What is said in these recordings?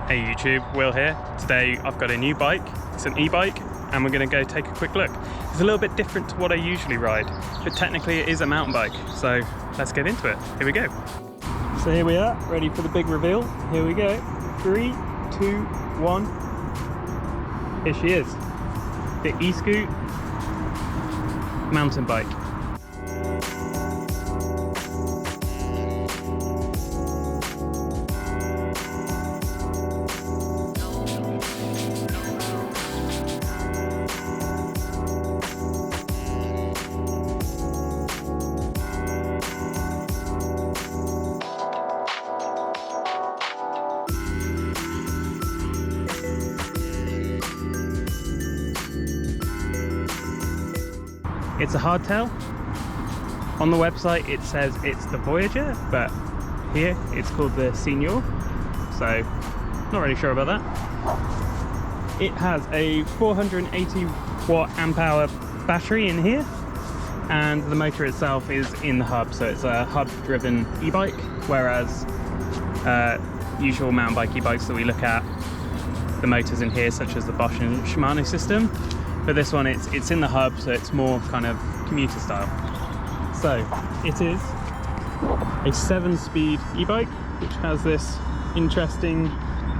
Hey YouTube, Will here. Today I've got a new bike. It's an e-bike and we're going to go take a quick look. It's a little bit different to what I usually ride, but technically it is a mountain bike. So let's get into it. Here we go. So here we are, ready for the big reveal. Here we go. 3, 2, 1. Here she is. The Eskute mountain bike. It's a hardtail. On the website it says it's the Voyager, but here it's called the Senior, so not really sure about that. It has a 480 watt amp hour battery in here, and the motor itself is in the hub, so it's a hub driven e-bike, whereas usual mountain bike e-bikes that we look at, the motors in here, such as the Bosch and Shimano system. But this one, it's in the hub, so it's more kind of commuter style. So it is a 7-speed e-bike, which has this interesting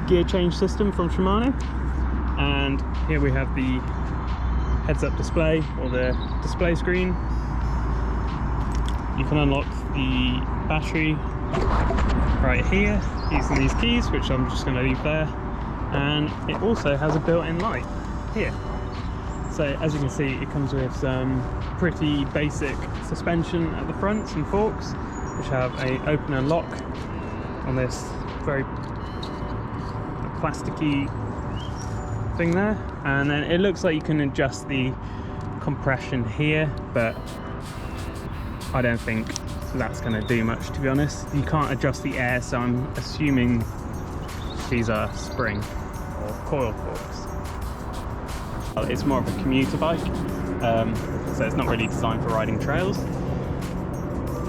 gear change system from Shimano. And here we have the heads-up display, or the display screen. You can unlock the battery right here using these keys, which I'm just going to leave there. And it also has a built-in light here. So as you can see, it comes with some pretty basic suspension at the front, some forks, which have a open and lock on this very plasticky thing there. And then it looks like you can adjust the compression here, but I don't think that's going to do much, to be honest. You can't adjust the air, so I'm assuming these are spring or coil forks. It's more of a commuter bike, so it's not really designed for riding trails.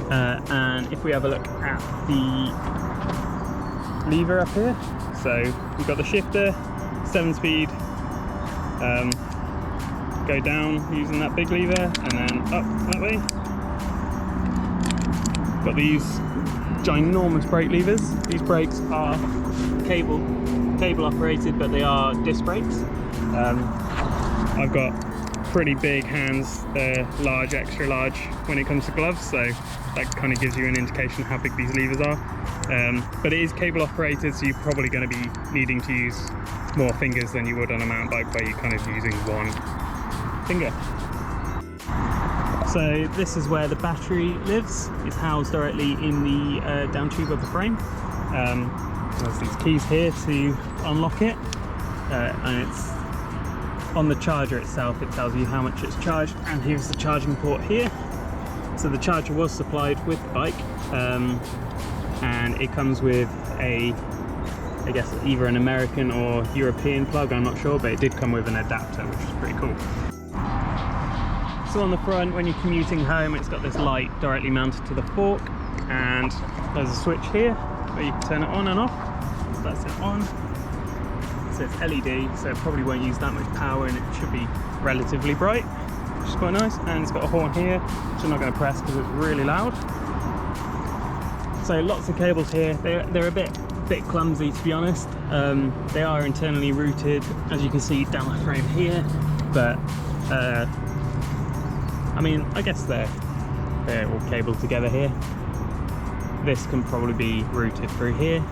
And if we have a look at the lever up here, so we've got the shifter, 7-speed, go down using that big lever, and then up that way. Got these ginormous brake levers. These brakes are cable operated, but they are disc brakes. I've got pretty big hands, they're large, extra large when it comes to gloves, so that kind of gives you an indication of how big these levers are. But it is cable operated, so you're probably going to be needing to use more fingers than you would on a mountain bike, where you're kind of using one finger. So this is where the battery lives. It's housed directly in the down tube of the frame. There's these keys here to unlock it, and it's on the charger itself. It tells you how much it's charged, and here's the charging port here. So the charger was supplied with the bike, and it comes with I guess either an American or European plug, I'm not sure, but it did come with an adapter, which is pretty cool. So on the front, when you're commuting home, it's got this light directly mounted to the fork, and there's a switch here where you can turn it on and off. So that's it on. So it's LED, so it probably won't use that much power, and it should be relatively bright, which is quite nice. And it's got a horn here, which I'm not going to press because it's really loud. So lots of cables here. They're a bit clumsy, to be honest. They are internally routed, as you can see down the frame here, but I mean, I guess they're all cabled together here. This can probably be routed through here,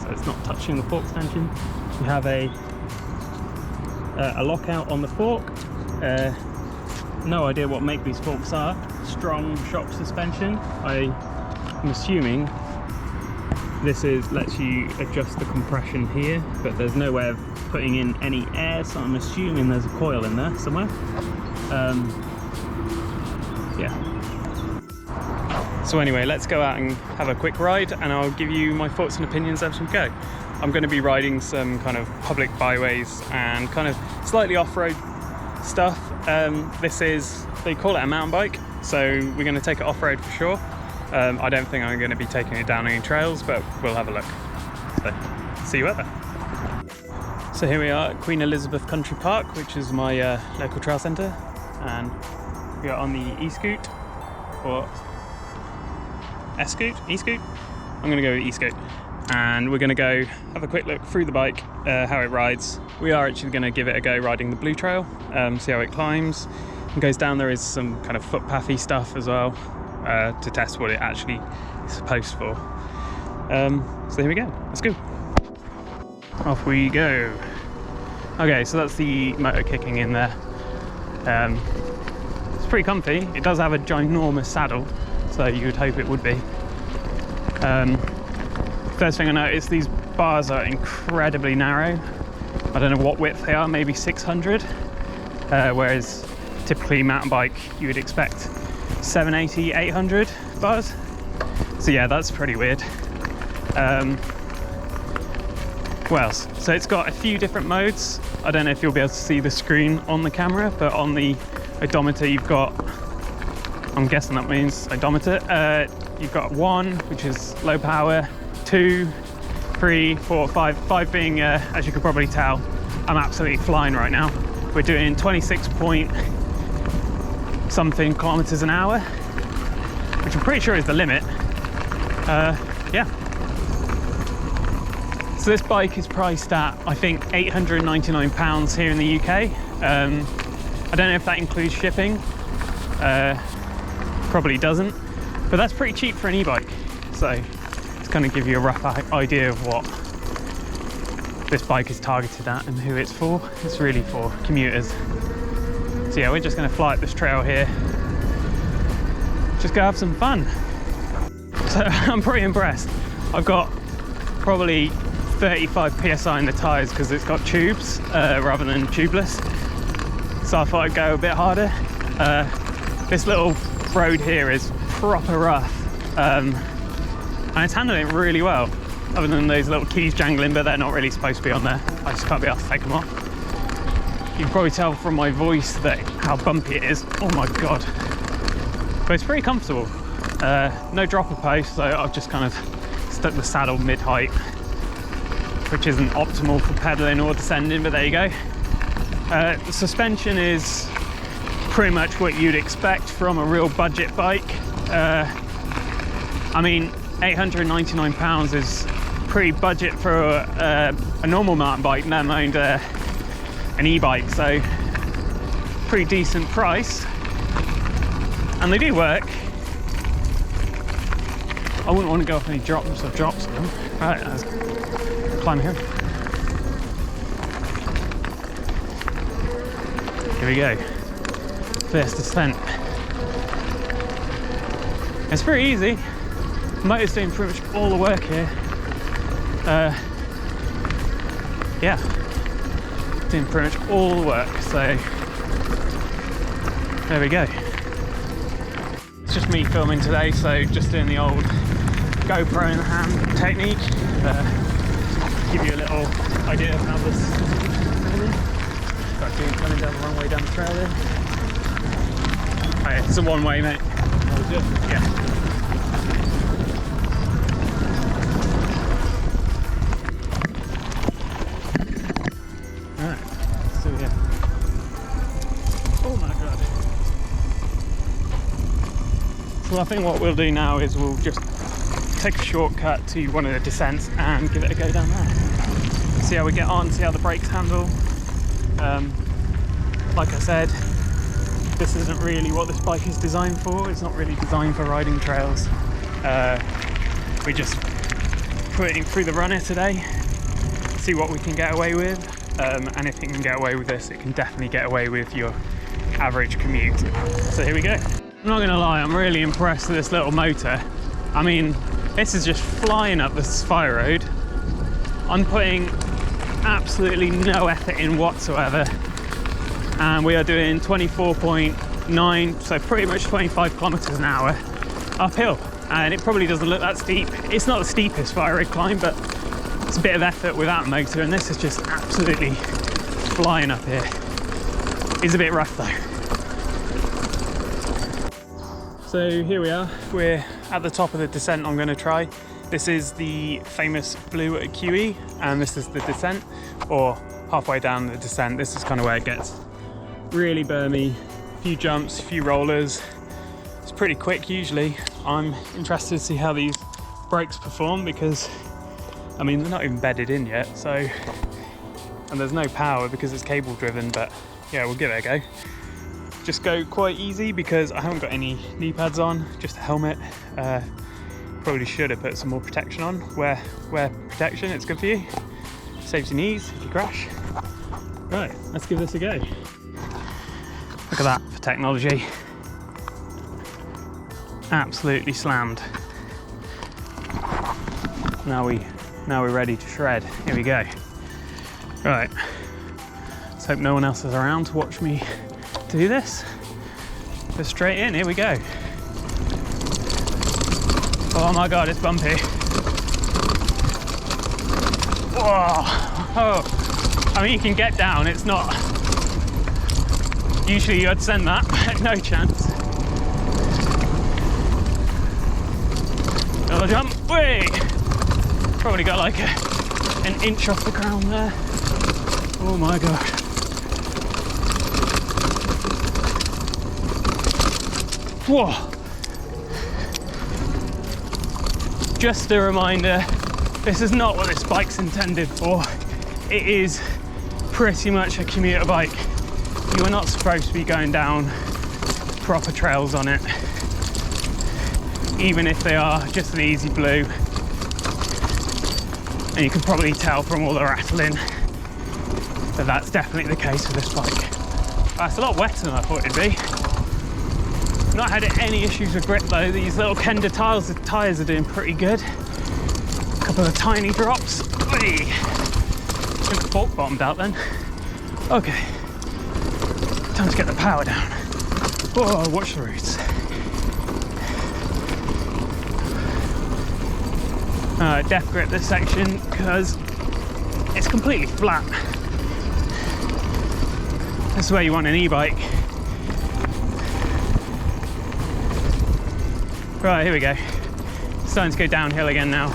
so it's not touching the fork stanchion. We have a lockout on the fork. No idea what make these forks are. Strong shock suspension. I'm assuming this lets you adjust the compression here, but there's no way of putting in any air, so I'm assuming there's a coil in there somewhere. Yeah. So anyway, let's go out and have a quick ride, and I'll give you my thoughts and opinions as we go. I'm going to be riding some kind of public byways and kind of slightly off-road stuff. They call it a mountain bike, so we're going to take it off-road for sure. I don't think I'm going to be taking it down any trails, but we'll have a look. So, see you out there. So here we are at Queen Elizabeth Country Park, which is my local trail centre, and we are on the Eskute, or Eskute? I'm going to go with Eskute, and we're going to go have a quick look through the bike, how it rides. We are actually going to give it a go riding the Blue Trail, see how it climbs and goes down. There is some kind of footpathy stuff as well to test what it actually is supposed for. So here we go, let's go. Off we go. Okay, so that's the motor kicking in there. It's pretty comfy. It does have a ginormous saddle, so you would hope it would be. First thing I noticed, these bars are incredibly narrow. I don't know what width they are, maybe 600, whereas typically mountain bike you would expect 780, 800 bars. So yeah, that's pretty weird. What else? So it's got a few different modes. I don't know if you'll be able to see the screen on the camera, but on the odometer you've got, I'm guessing that means odometer, you've got 1, which is low power, 2, 3, 4, 5 being, as you could probably tell, I'm absolutely flying right now. We're doing 26 point something kilometers an hour, which I'm pretty sure is the limit. Yeah. So this bike is priced at, I think, £899 here in the UK. I don't know if that includes shipping. Probably doesn't, but that's pretty cheap for an e-bike. So to kind of give you a rough idea of what this bike is targeted at and who it's for. It's really for commuters. So yeah, we're just going to fly up this trail here. Just go have some fun. So I'm pretty impressed. I've got probably 35 psi in the tyres because it's got tubes rather than tubeless. So I thought I'd go a bit harder. This little road here is proper rough, and it's handling it really well, other than those little keys jangling, but they're not really supposed to be on there. I just can't be able to take them off. You can probably tell from my voice that how bumpy it is. Oh my god. But it's pretty comfortable. No dropper post, so I've just kind of stuck the saddle mid-height, which isn't optimal for pedaling or descending, but there you go. The suspension is pretty much what you'd expect from a real budget bike. I mean, £899 is pretty budget for a normal mountain bike, never mind an e-bike, so pretty decent price. And they do work. I wouldn't want to go off any drops of drops on them. Right, let's climb here. Here we go. First descent. It's pretty easy. The motor's doing pretty much all the work here. Yeah, doing pretty much all the work. So there we go. It's just me filming today, so just doing the old GoPro in the hand technique. Give you a little idea of how this is coming. Got a dude coming down the wrong way down the trail there. Oh yeah, it's a one way, mate. Oh, good. Yeah. Alright, so yeah. Oh my god. So I think what we'll do now is we'll just take a shortcut to one of the descents and give it a go down there. See how we get on, see how the brakes handle. Like I said, this isn't really what this bike is designed for. It's not really designed for riding trails. We're just putting through the runner today, see what we can get away with. And if it can get away with this, it can definitely get away with your average commute. So here we go. I'm not gonna lie, I'm really impressed with this little motor. I mean, this is just flying up this fire road. I'm putting absolutely no effort in whatsoever. And we are doing 24.9, so pretty much 25 kilometers an hour uphill. And it probably doesn't look that steep. It's not the steepest fire road climb, but it's a bit of effort without a motor, and this is just absolutely flying up here. It's a bit rough though. So here we are, we're at the top of the descent I'm going to try. This is the famous blue QE, and this is the descent, or halfway down the descent, this is kind of where it gets really bermy. A few jumps, a few rollers. It's pretty quick usually. I'm interested to see how these brakes perform because, I mean, they're not even bedded in yet, so, and there's no power because it's cable driven, but yeah, we'll give it a go. Just go quite easy because I haven't got any knee pads on, just a helmet. Probably should have put some more protection on. Wear protection, it's good for you. Saves your knees if you crash. Right, let's give this a go. Look at that for technology. Absolutely slammed. Now we're ready to shred. Here we go. Right. Let's hope no one else is around to watch me do this. Go straight in. Here we go. Oh my god, it's bumpy. Whoa. Oh. I mean, you can get down. It's not. Usually I'd send that, but no chance. Another jump. Whee! Probably got like an inch off the ground there. Oh my god. Whoa. Just a reminder, this is not what this bike's intended for. It is pretty much a commuter bike. You are not supposed to be going down proper trails on it, even if they are just an easy blue. And you can probably tell from all the rattling that that's definitely the case with this bike. It's a lot wetter than I thought it'd be. I've not had any issues with grip though. These little Kenda tyres are doing pretty good. A couple of tiny drops. Whee! I think the fork bottomed out then. Okay, time to get the power down. Whoa, watch the roots. Def grip this section because it's completely flat. This is where you want an e-bike. Right, here we go. Starting to go downhill again now.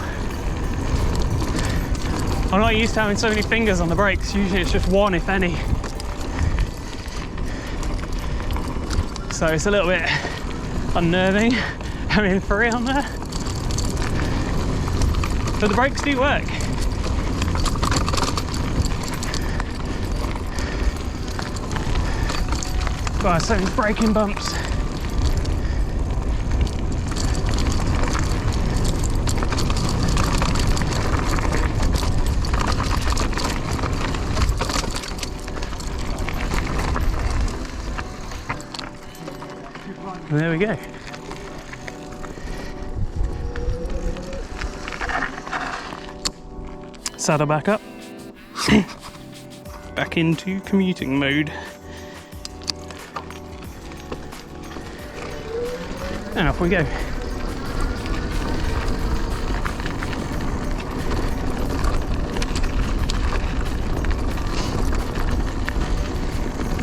I'm not used to having so many fingers on the brakes. Usually it's just one, if any. So it's a little bit unnerving having three on there. But the brakes do work. God, so many braking bumps. And there we go. Saddle back up. Back into commuting mode. And off we go.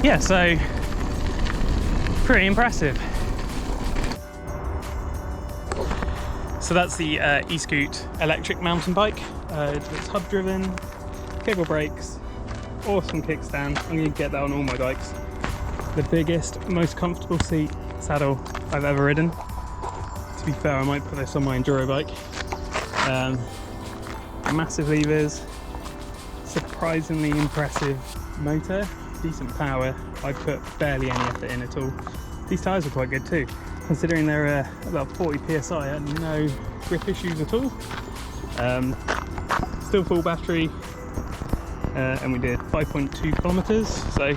Yeah, so pretty impressive. So that's the Eskute electric mountain bike. It's hub driven, cable brakes, awesome kickstand. I'm going to get that on all my bikes. The biggest, most comfortable seat saddle I've ever ridden. To be fair, I might put this on my enduro bike. Massive levers, surprisingly impressive motor, decent power. I put barely any effort in at all. These tyres are quite good too. Considering they're about 40 psi, I had no grip issues at all. Still full battery, and we did 5.2 kilometers, so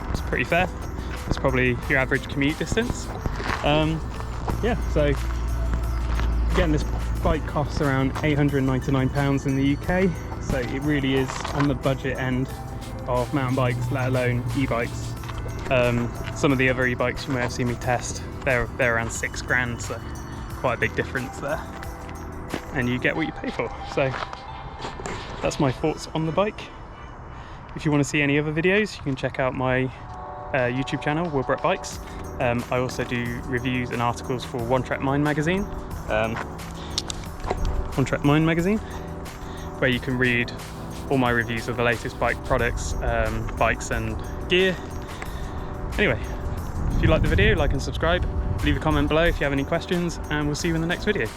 it's pretty fair. It's probably your average commute distance. Yeah, so again, this bike costs around £899 in the UK, so it really is on the budget end of mountain bikes, let alone e-bikes. Some of the other e-bikes you may have seen me test, they're around £6,000, so quite a big difference there. And you get what you pay for. So that's my thoughts on the bike. If you want to see any other videos, you can check out my YouTube channel, Wilbrett Bikes. I also do reviews and articles for One Track Mind magazine. One Track Mind magazine, where you can read all my reviews of the latest bike products, bikes and gear. Anyway, if you like the video, like and subscribe. Leave a comment below if you have any questions, and we'll see you in the next video.